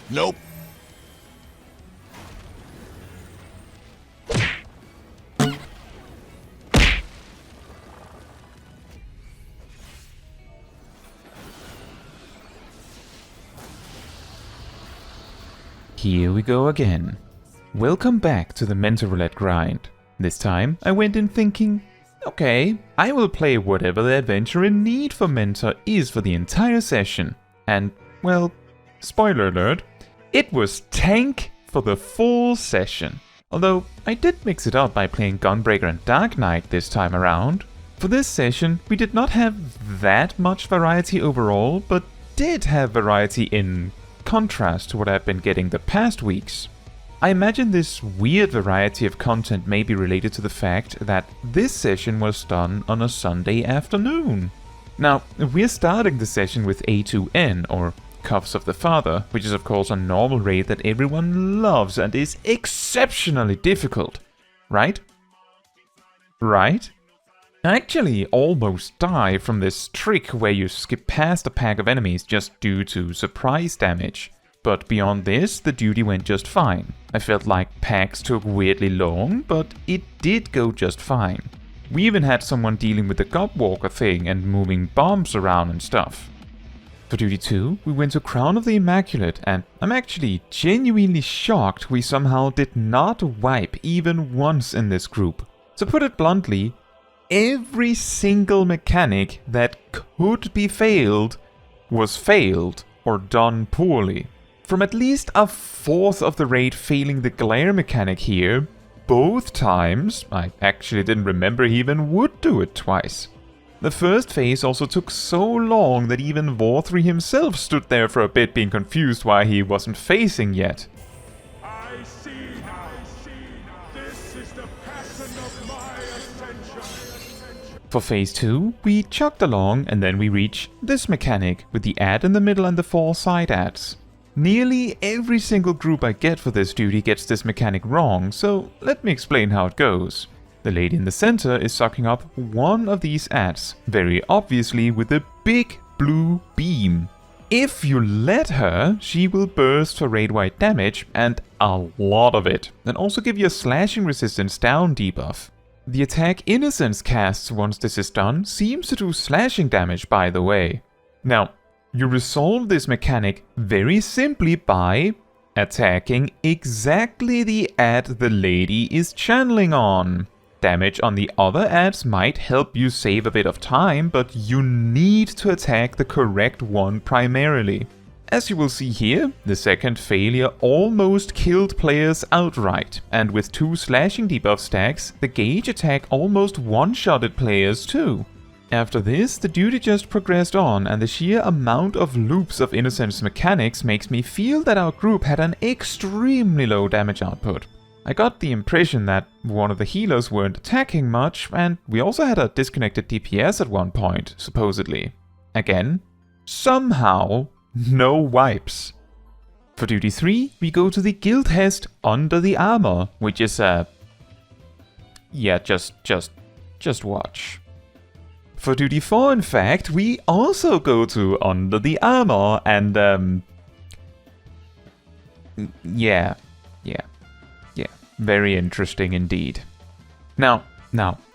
Nope. Here we go again. Welcome back to the Mentor Roulette grind. This time I went in thinking, okay, I will play whatever the adventure in need for Mentor is for the entire session. And, well, spoiler alert, it was tank for the full session. Although I did mix it up by playing Gunbreaker and Dark Knight this time around. For this session we did not have that much variety overall, but did have variety in contrast to what I've been getting the past weeks. I imagine this weird variety of content may be related to the fact that this session was done on a Sunday afternoon. Now, we're starting the session with A2N, or Cuffs of the Father, which is of course a normal raid that everyone loves and is exceptionally difficult. Right? Right? I actually almost die from this trick where you skip past a pack of enemies just due to surprise damage. But beyond this, the duty went just fine. I felt like packs took weirdly long, but it did go just fine. We even had someone dealing with the Endwalker thing and moving bombs around and stuff. For duty 2, we went to Crown of the Immaculate, and I'm actually genuinely shocked we somehow did not wipe even once in this group. To put it bluntly, every single mechanic that could be failed was failed or done poorly. From at least a fourth of the raid failing the glare mechanic here, both times, I actually didn't remember he even would do it twice. The first phase also took so long that even War3 himself stood there for a bit being confused why he wasn't phasing yet. For phase 2, we chugged along and then we reach this mechanic with the ad in the middle and the 4 side ads. Nearly every single group I get for this duty gets this mechanic wrong, so let me explain how it goes. The lady in the center is sucking up one of these ads, very obviously with a big blue beam. If you let her, she will burst for raid-wide damage, and a lot of it, and also give you a slashing resistance down debuff. The attack Innocence casts once this is done seems to do slashing damage, by the way. Now, you resolve this mechanic very simply by attacking exactly the ad the lady is channeling on. Damage on the other ads might help you save a bit of time, but you need to attack the correct one primarily. As you will see here, the second failure almost killed players outright, and with 2 slashing debuff stacks, the gauge attack almost one-shotted players too. After this, the duty just progressed on, and the sheer amount of loops of Innocence mechanics makes me feel that our group had an extremely low damage output. I got the impression that one of the healers weren't attacking much, and we also had a disconnected DPS at one point, supposedly. Again, somehow, no wipes. For duty 3, we go to the Guildhest under the armor, which is a... yeah, just watch. For duty 4, in fact, we also go to under the armor, and yeah, very interesting indeed. Now,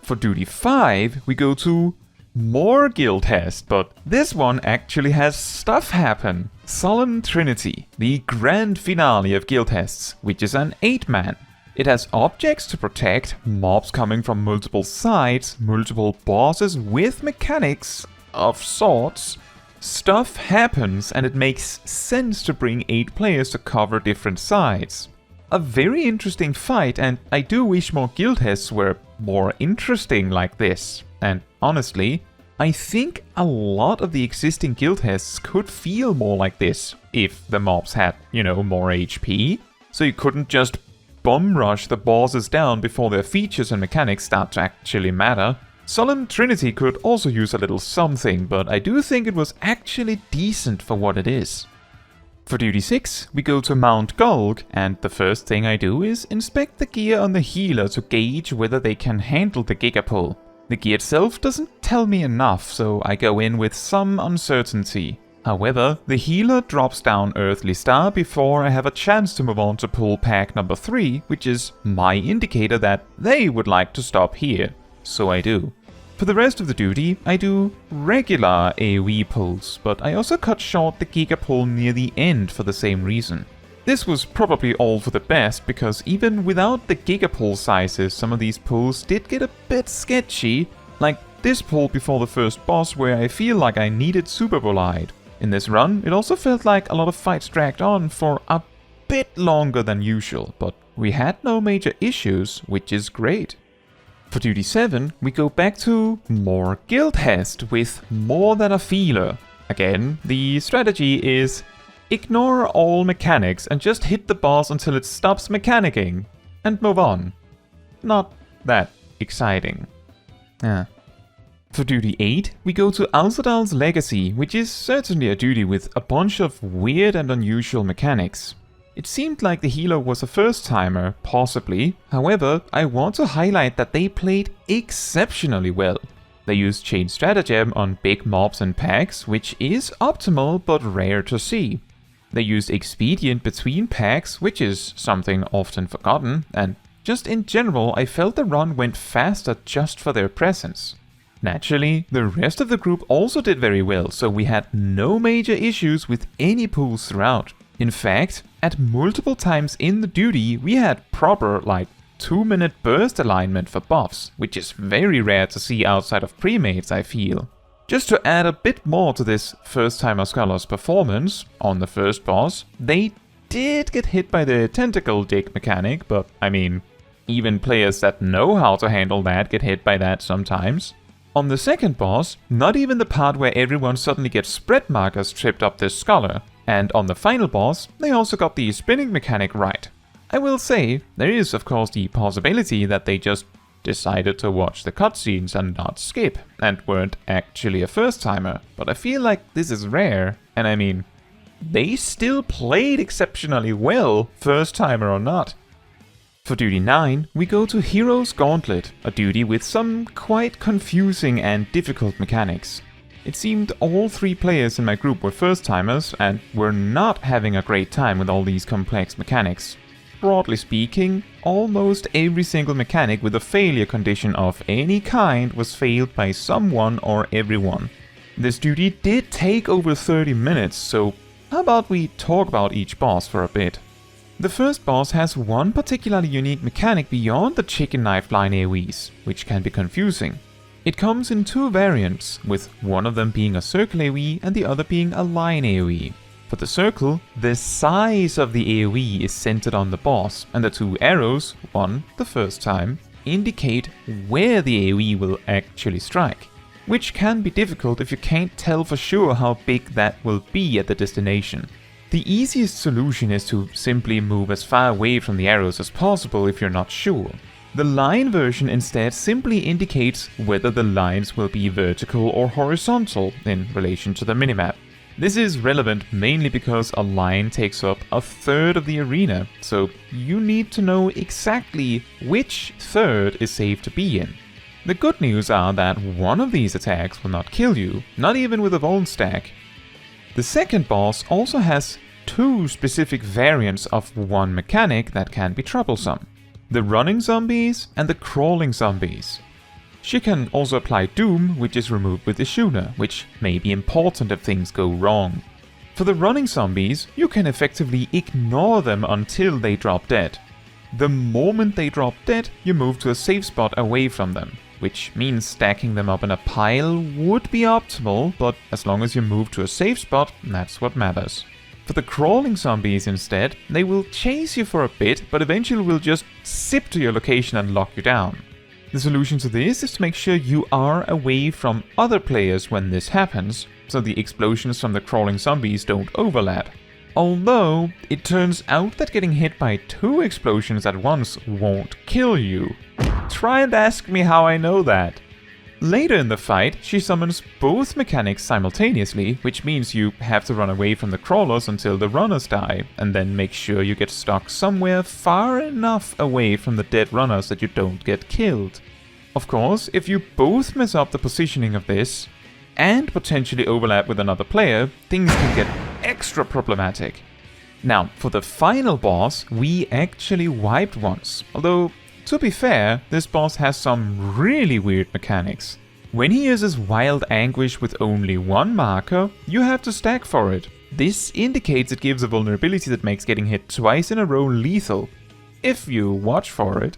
for duty 5, we go to more Guildhest, but this one actually has stuff happen. Solemn Trinity, the grand finale of Guildhests, which is an 8-man. It has objects to protect, mobs coming from multiple sides, multiple bosses with mechanics of sorts. Stuff happens and it makes sense to bring 8 players to cover different sides. A very interesting fight, and I do wish more Guildhests were more interesting like this. And honestly, I think a lot of the existing Guildhests could feel more like this if the mobs had, more HP. So you couldn't just bum rush the bosses down before their features and mechanics start to actually matter. Solemn Trinity could also use a little something, but I do think it was actually decent for what it is. For duty 6, we go to Mount Gulg, and the first thing I do is inspect the gear on the healer to gauge whether they can handle the Gigapull. The gear itself doesn't tell me enough, so I go in with some uncertainty. However, the healer drops down Earthly Star before I have a chance to move on to pull pack number 3, which is my indicator that they would like to stop here. So I do. For the rest of the duty, I do regular AoE pulls, but I also cut short the Giga pull near the end for the same reason. This was probably all for the best, because even without the Giga pull sizes, some of these pulls did get a bit sketchy, like this pull before the first boss where I feel like I needed Super Bolide. In this run, it also felt like a lot of fights dragged on for a bit longer than usual, but we had no major issues, which is great. For Duty 7, we go back to more Guildhest with more than a feeler. Again, the strategy is ignore all mechanics and just hit the boss until it stops mechanicking, and move on. Not that exciting. For Duty 8, we go to Alzadaal's Legacy, which is certainly a duty with a bunch of weird and unusual mechanics. It seemed like the healer was a first-timer, possibly. However, I want to highlight that they played exceptionally well. They used Chain Stratagem on big mobs and packs, which is optimal but rare to see. They used Expedient between packs, which is something often forgotten, and just in general I felt the run went faster just for their presence. Naturally, the rest of the group also did very well, so we had no major issues with any pulls throughout. In fact, at multiple times in the duty, we had proper, 2-minute burst alignment for buffs, which is very rare to see outside of premates, I feel. Just to add a bit more to this first-timer scholar's performance, on the first boss, they did get hit by the tentacle dig mechanic, but I mean, even players that know how to handle that get hit by that sometimes. On the second boss, not even the part where everyone suddenly gets spread markers tripped up this scholar. And on the final boss, they also got the spinning mechanic right. I will say, there is of course the possibility that they just decided to watch the cutscenes and not skip, and weren't actually a first-timer, but I feel like this is rare, and I mean, they still played exceptionally well, first-timer or not. For Duty 9, we go to Hero's Gauntlet, a duty with some quite confusing and difficult mechanics. It seemed all 3 players in my group were first-timers and were not having a great time with all these complex mechanics. Broadly speaking, almost every single mechanic with a failure condition of any kind was failed by someone or everyone. This duty did take over 30 minutes, so how about we talk about each boss for a bit. The first boss has one particularly unique mechanic beyond the chicken knife line AoEs, which can be confusing. It comes in 2 variants, with one of them being a circle AoE and the other being a line AoE. For the circle, the size of the AoE is centered on the boss, and the 2 arrows, one the first time, indicate where the AoE will actually strike, which can be difficult if you can't tell for sure how big that will be at the destination. The easiest solution is to simply move as far away from the arrows as possible if you're not sure. The line version instead simply indicates whether the lines will be vertical or horizontal in relation to the minimap. This is relevant mainly because a line takes up a third of the arena, so you need to know exactly which third is safe to be in. The good news are that one of these attacks will not kill you, not even with a Vuln stack. The second boss also has 2 specific variants of one mechanic that can be troublesome. The running zombies and the crawling zombies. She can also apply Doom, which is removed with Ishuna, which may be important if things go wrong. For the running zombies, you can effectively ignore them until they drop dead. The moment they drop dead, you move to a safe spot away from them, which means stacking them up in a pile would be optimal, but as long as you move to a safe spot, that's what matters. For the crawling zombies instead, they will chase you for a bit, but eventually will just zip to your location and lock you down. The solution to this is to make sure you are away from other players when this happens, so the explosions from the crawling zombies don't overlap. Although, it turns out that getting hit by 2 explosions at once won't kill you. Try and ask me how I know that. Later in the fight, she summons both mechanics simultaneously, which means you have to run away from the crawlers until the runners die, and then make sure you get stuck somewhere far enough away from the dead runners that you don't get killed. Of course, if you both mess up the positioning of this, and potentially overlap with another player, things can get extra problematic. Now, for the final boss, we actually wiped once, although, to be fair, this boss has some really weird mechanics. When he uses Wild Anguish with only one marker, you have to stack for it. This indicates it gives a vulnerability that makes getting hit twice in a row lethal, if you watch for it.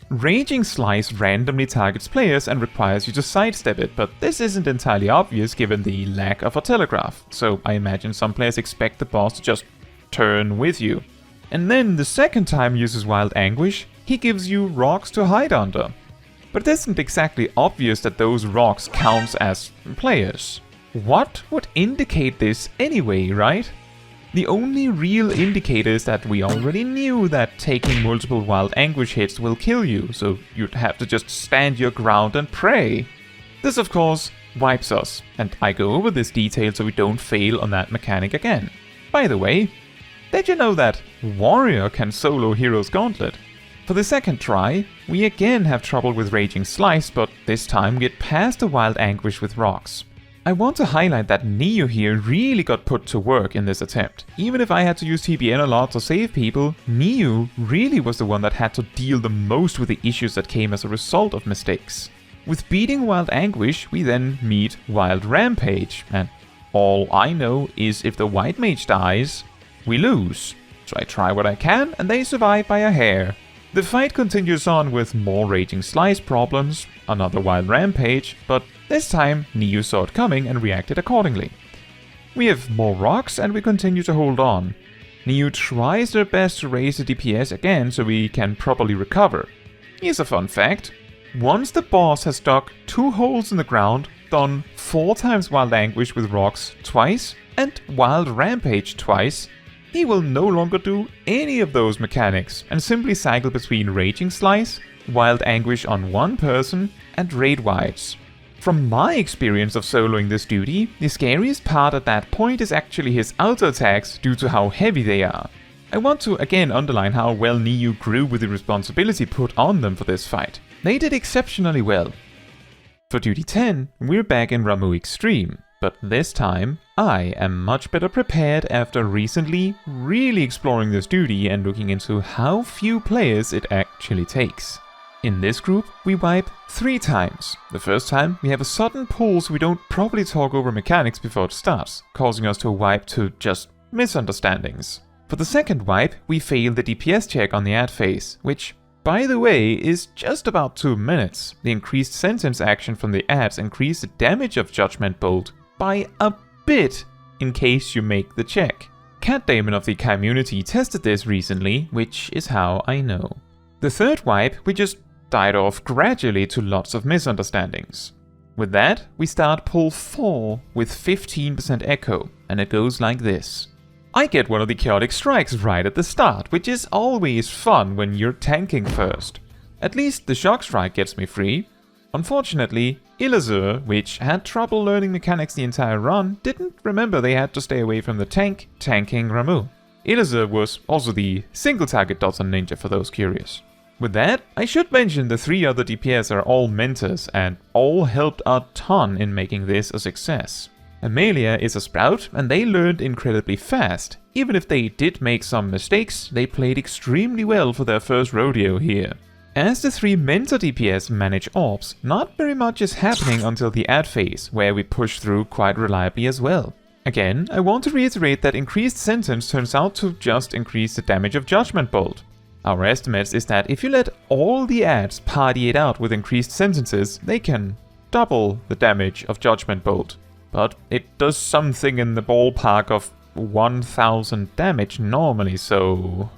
Raging Slice randomly targets players and requires you to sidestep it, but this isn't entirely obvious given the lack of a telegraph, so I imagine some players expect the boss to just turn with you. And then the second time he uses Wild Anguish, he gives you rocks to hide under. But it isn't exactly obvious that those rocks count as players. What would indicate this anyway, right? The only real indicator is that we already knew that taking multiple Wild Anguish hits will kill you, so you'd have to just stand your ground and pray. This of course wipes us, and I go over this detail so we don't fail on that mechanic again. By the way, did you know that Warrior can solo Hero's Gauntlet? For the second try, we again have trouble with Raging Slice, but this time we get past the Wild Anguish with rocks. I want to highlight that Neo here really got put to work in this attempt. Even if I had to use TBN a lot to save people, Neo really was the one that had to deal the most with the issues that came as a result of mistakes. With beating Wild Anguish, we then meet Wild Rampage, and all I know is if the White Mage dies, we lose. So I try what I can, and they survive by a hair. The fight continues on with more Raging Slice problems, another Wild Rampage, but this time Neo saw it coming and reacted accordingly. We have more rocks and we continue to hold on. Neo tries their best to raise the DPS again so we can properly recover. Here's a fun fact. Once the boss has dug 2 holes in the ground, done 4 times Wild Anguish with rocks twice, and Wild Rampage twice, he will no longer do any of those mechanics and simply cycle between Raging Slice, Wild Anguish on one person, and Raid Wides. From my experience of soloing this duty, the scariest part at that point is actually his auto attacks due to how heavy they are. I want to again underline how well Neo grew with the responsibility put on them for this fight. They did exceptionally well. For duty 10, we're back in Ramuh Extreme. But this time, I am much better prepared after recently really exploring this duty and looking into how few players it actually takes. In this group, we wipe 3 times. The first time, we have a sudden pull so we don't properly talk over mechanics before it starts, causing us to wipe to just misunderstandings. For the second wipe, we fail the DPS check on the ad phase, which, by the way, is just about 2 minutes. The increased sentence action from the ads increase the damage of Judgment Bolt by a bit in case you make the check. Cat Damon of the community tested this recently, which is how I know. The third wipe, we just died off gradually to lots of misunderstandings. With that, we start pull 4 with 15% echo, and it goes like this. I get one of the chaotic strikes right at the start, which is always fun when you're tanking first. At least the shock strike gets me free. Unfortunately, Ilazur, which had trouble learning mechanics the entire run, didn't remember they had to stay away from the tanking Ramuh. Ilazur was also the single target Dotson ninja for those curious. With that, I should mention the 3 other DPS are all mentors and all helped a ton in making this a success. Amelia is a sprout and they learned incredibly fast. Even if they did make some mistakes, they played extremely well for their first rodeo here. As the 3 mentor DPS manage orbs, not very much is happening until the ad phase, where we push through quite reliably as well. Again, I want to reiterate that increased sentence turns out to just increase the damage of Judgment Bolt. Our estimates is that if you let all the ads party it out with increased sentences, they can double the damage of Judgment Bolt. But it does something in the ballpark of 1000 damage normally, so...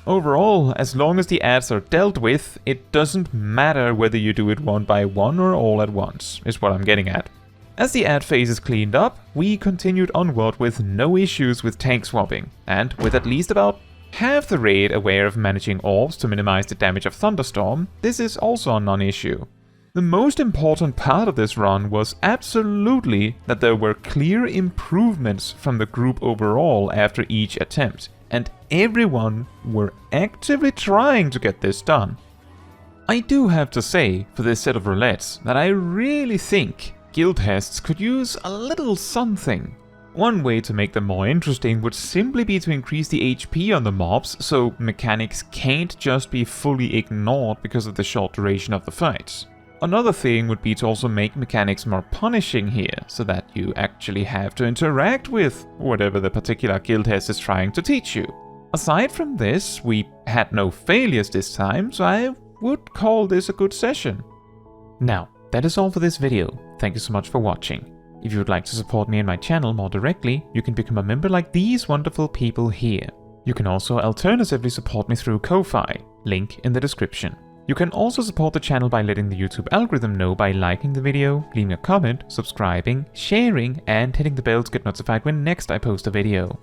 Overall, as long as the ads are dealt with, it doesn't matter whether you do it one by one or all at once, is what I'm getting at. As the ad phase is cleaned up, we continued onward with no issues with tank swapping, and with at least about half the raid aware of managing orbs to minimize the damage of Thunderstorm, this is also a non-issue. The most important part of this run was absolutely that there were clear improvements from the group overall after each attempt, and everyone were actively trying to get this done. I do have to say, for this set of roulettes, that I really think Guildhests could use a little something. One way to make them more interesting would simply be to increase the HP on the mobs, so mechanics can't just be fully ignored because of the short duration of the fights. Another thing would be to also make mechanics more punishing here, so that you actually have to interact with whatever the particular Guildhest is trying to teach you. Aside from this, we had no failures this time, so I would call this a good session. Now, that is all for this video. Thank you so much for watching. If you would like to support me and my channel more directly, you can become a member like these wonderful people here. You can also alternatively support me through Ko-Fi, link in the description. You can also support the channel by letting the YouTube algorithm know by liking the video, leaving a comment, subscribing, sharing, and hitting the bell to get notified when next I post a video.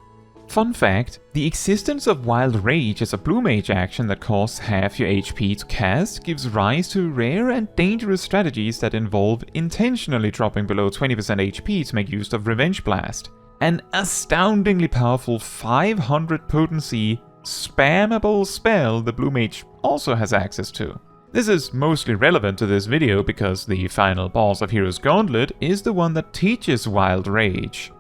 Fun fact, the existence of Wild Rage as a blue mage action that costs half your HP to cast gives rise to rare and dangerous strategies that involve intentionally dropping below 20% HP to make use of Revenge Blast. An astoundingly powerful 500 potency, spammable spell the blue mage also has access to. This is mostly relevant to this video because the final boss of Hero's Gauntlet is the one that teaches Wild Rage.